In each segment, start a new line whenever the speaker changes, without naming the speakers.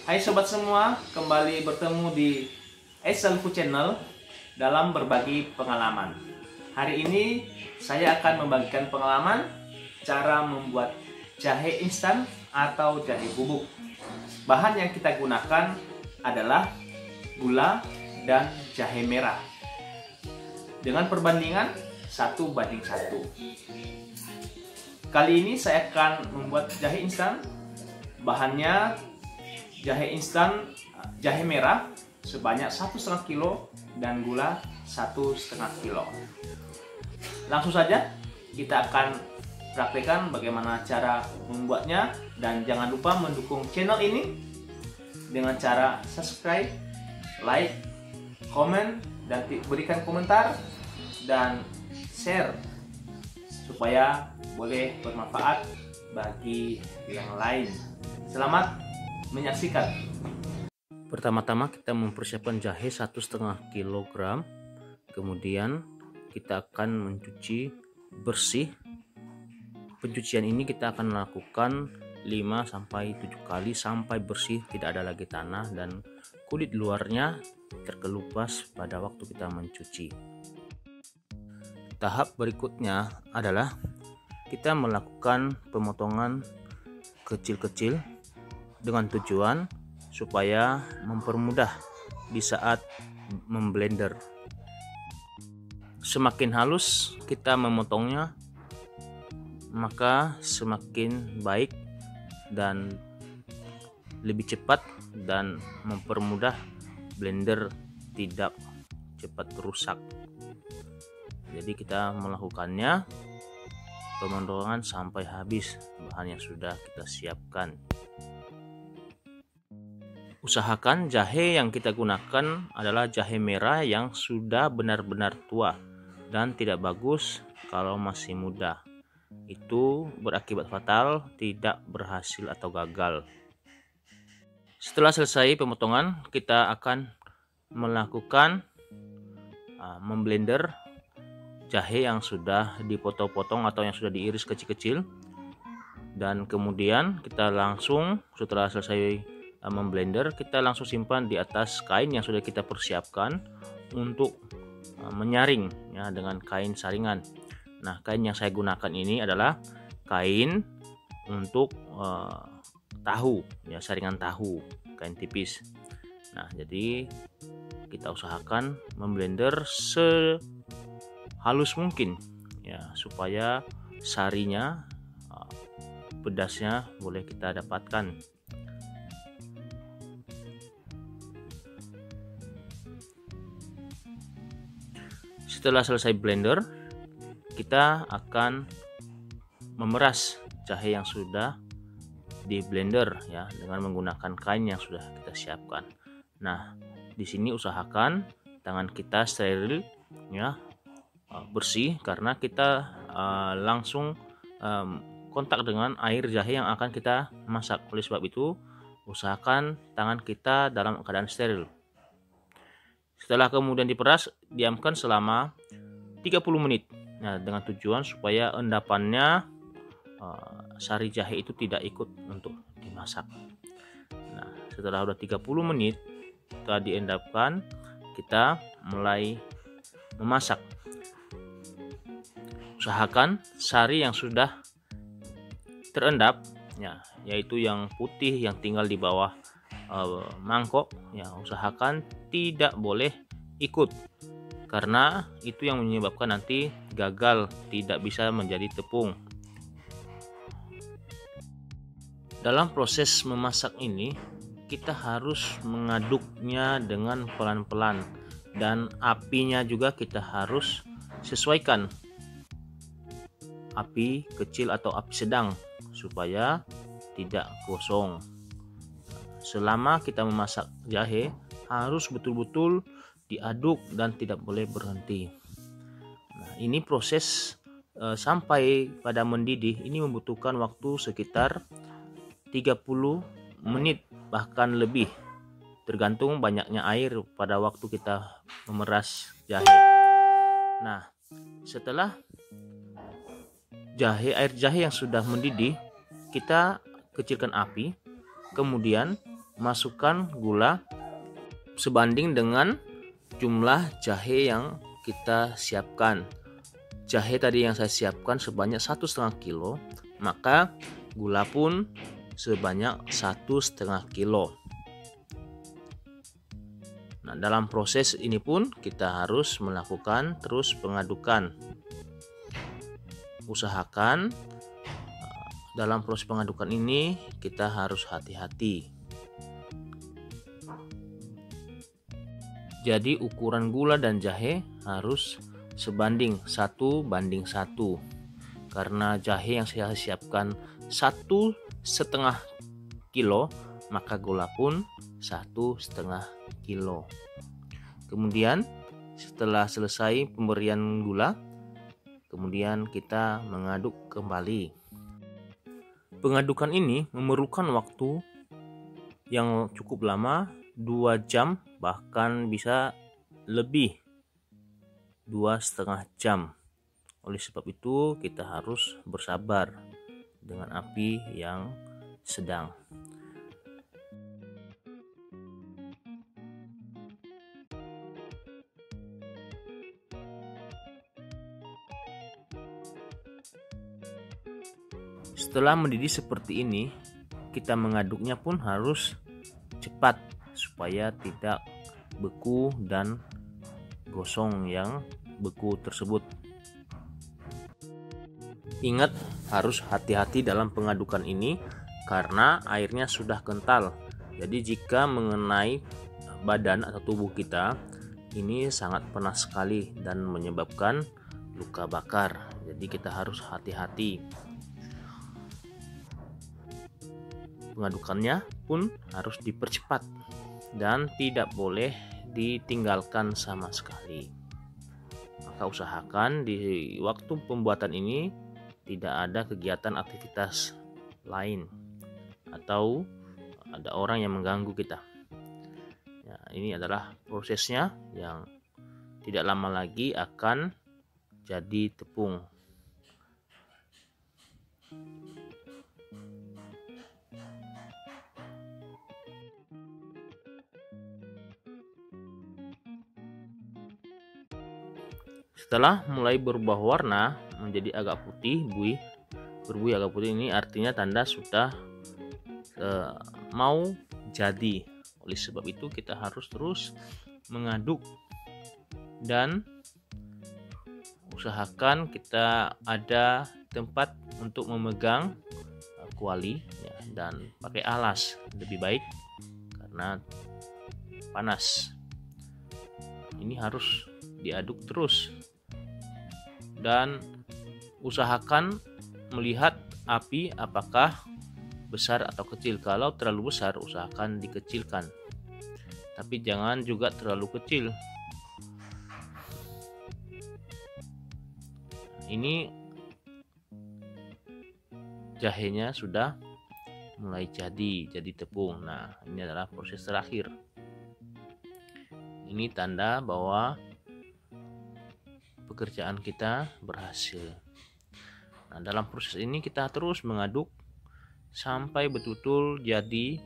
Hai sobat semua, kembali bertemu di Eselfu Channel dalam berbagi pengalaman. Hari ini saya akan membagikan pengalaman cara membuat jahe instan atau jahe bubuk. Bahan yang kita gunakan adalah gula dan jahe merah dengan perbandingan 1:1. Kali ini saya akan membuat jahe instan. Bahannya jahe instan, jahe merah sebanyak 1,5 kilo dan gula 1,5 kilo. Langsung saja kita akan praktekkan bagaimana cara membuatnya, dan jangan lupa mendukung channel ini dengan cara subscribe, like, komen, dan berikan komentar dan share supaya boleh bermanfaat bagi yang lain. Selamat menyaksikan. Pertama-tama kita mempersiapkan jahe 1,5 kg. Kemudian kita akan mencuci bersih. Pencucian ini kita akan lakukan 5-7 kali sampai bersih, tidak ada lagi tanah dan kulit luarnya terkelupas pada waktu kita mencuci. Tahap berikutnya adalah kita melakukan pemotongan kecil-kecil dengan tujuan supaya mempermudah di saat memblender. Semakin halus kita memotongnya, maka semakin baik dan lebih cepat dan mempermudah blender tidak cepat rusak. Jadi kita melakukannya pemotongan sampai habis bahan yang sudah kita siapkan. Usahakan jahe yang kita gunakan adalah jahe merah yang sudah benar-benar tua dan tidak bagus kalau masih muda. Itu berakibat fatal, tidak berhasil atau gagal. Setelah selesai pemotongan, kita akan melakukan memblender jahe yang sudah dipotong-potong atau yang sudah diiris kecil-kecil, dan kemudian kita langsung setelah selesai memblender, kita langsung simpan di atas kain yang sudah kita persiapkan untuk menyaring ya, dengan kain saringan. Nah, kain yang saya gunakan ini adalah kain untuk tahu ya, saringan tahu, kain tipis. Nah, jadi kita usahakan memblender sehalus mungkin ya, supaya sarinya, pedasnya boleh kita dapatkan. Setelah selesai blender, kita akan memeras jahe yang sudah di blender ya, dengan menggunakan kain yang sudah kita siapkan. Nah, di sini usahakan tangan kita steril ya, bersih, karena kita langsung kontak dengan air jahe yang akan kita masak. Oleh sebab itu, usahakan tangan kita dalam keadaan steril. Setelah kemudian diperas, diamkan selama 30 menit. Nah, dengan tujuan supaya endapannya, sari jahe itu tidak ikut untuk dimasak. Nah, setelah udah 30 menit setelah diendapkan, kita mulai memasak. Usahakan sari yang sudah terendap ya, yaitu yang putih yang tinggal di bawah mangkok ya, usahakan tidak boleh ikut, karena itu yang menyebabkan nanti gagal, tidak bisa menjadi tepung. Dalam proses memasak ini kita harus mengaduknya dengan pelan-pelan, dan apinya juga kita harus sesuaikan, api kecil atau api sedang supaya tidak gosong. Selama kita memasak jahe harus betul-betul diaduk dan tidak boleh berhenti. Nah, ini proses sampai pada mendidih ini membutuhkan waktu sekitar 30 menit bahkan lebih, tergantung banyaknya air pada waktu kita memeras jahe. Nah, setelah air jahe yang sudah mendidih, kita kecilkan api, kemudian masukkan gula sebanding dengan jumlah jahe yang kita siapkan. Jahe tadi yang saya siapkan sebanyak 1,5 kilo, maka gula pun sebanyak 1,5 kilo. Nah, dalam proses ini pun kita harus melakukan terus pengadukan. Usahakan dalam proses pengadukan ini kita harus hati-hati. Jadi ukuran gula dan jahe harus sebanding 1:1. Karena jahe yang saya siapkan 1,5 kilo, maka gula pun 1,5 kilo. Kemudian setelah selesai pemberian gula, kemudian kita mengaduk kembali. Pengadukan ini memerlukan waktu yang cukup lama, 2 jam, bahkan bisa lebih 2,5 jam. Oleh sebab itu kita harus bersabar dengan api yang sedang. Setelah mendidih seperti ini, kita mengaduknya pun harus cepat supaya tidak beku dan gosong yang beku tersebut. Ingat, harus hati-hati dalam pengadukan ini karena airnya sudah kental. Jadi jika mengenai badan atau tubuh kita, ini sangat panas sekali dan menyebabkan luka bakar. Jadi kita harus hati-hati. Pengadukannya pun harus dipercepat dan tidak boleh ditinggalkan sama sekali. Maka usahakan di waktu pembuatan ini tidak ada kegiatan aktivitas lain atau ada orang yang mengganggu kita. Ya, ini adalah prosesnya yang tidak lama lagi akan jadi tepung. Setelah mulai berubah warna menjadi agak putih, berbuih agak putih, ini artinya tanda sudah mau jadi. Oleh sebab itu kita harus terus mengaduk dan usahakan kita ada tempat untuk memegang kuali ya, dan pakai alas lebih baik karena panas. Ini harus diaduk terus dan usahakan melihat api apakah besar atau kecil. Kalau terlalu besar usahakan dikecilkan, tapi jangan juga terlalu kecil. Ini jahenya sudah mulai jadi tepung. Nah, ini adalah proses terakhir. Ini tanda bahwa pekerjaan kita berhasil. Nah, dalam proses ini kita terus mengaduk sampai betul-betul jadi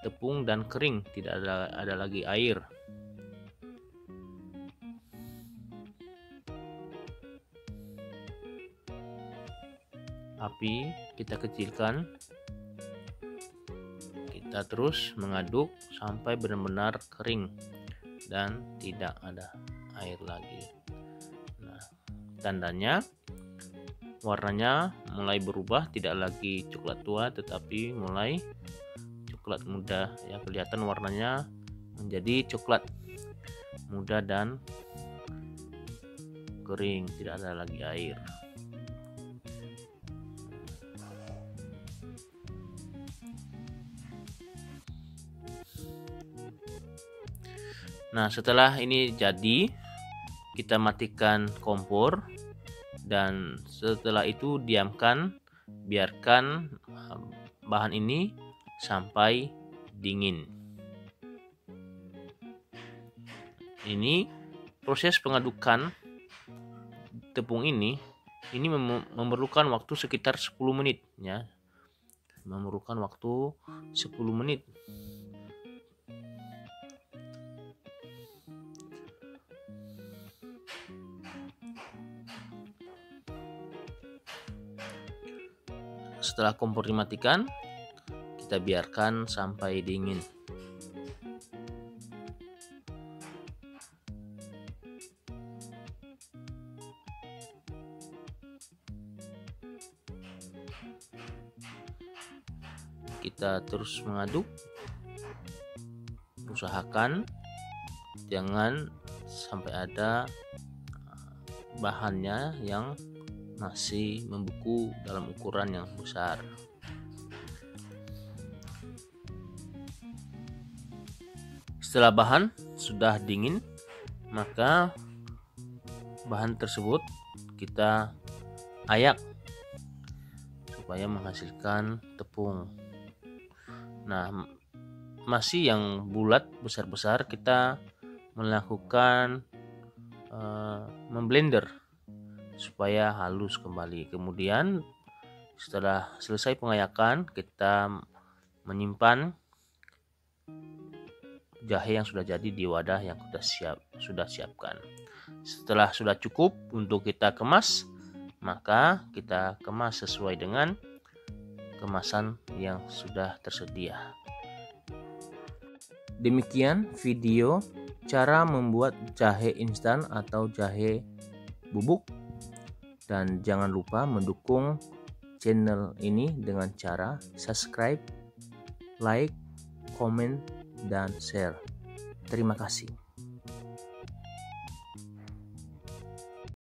tepung dan kering, tidak ada lagi air. Api kita kecilkan, kita terus mengaduk sampai benar-benar kering dan tidak ada air lagi. Nah, tandanya warnanya mulai berubah, tidak lagi coklat tua tetapi mulai coklat muda ya, kelihatan warnanya menjadi coklat muda dan kering, tidak ada lagi air. Nah, setelah ini jadi, kita matikan kompor dan setelah itu biarkan bahan ini sampai dingin. Ini proses pengadukan tepung ini memerlukan waktu sekitar 10 menit ya. memerlukan waktu 10 menit. Setelah kompor dimatikan, kita biarkan sampai dingin. Kita terus mengaduk, usahakan jangan sampai ada bahannya yang masih membeku dalam ukuran yang besar. Setelah bahan sudah dingin, maka bahan tersebut kita ayak supaya menghasilkan tepung. Nah, masih yang bulat besar-besar kita melakukan memblender supaya halus kembali. Kemudian setelah selesai pengayakan, kita menyimpan jahe yang sudah jadi di wadah yang sudah siapkan. Setelah sudah cukup untuk kita kemas, maka kita kemas sesuai dengan kemasan yang sudah tersedia. Demikian video cara membuat jahe instan atau jahe bubuk. Dan jangan lupa mendukung channel ini dengan cara subscribe, like, komen, dan share. Terima kasih.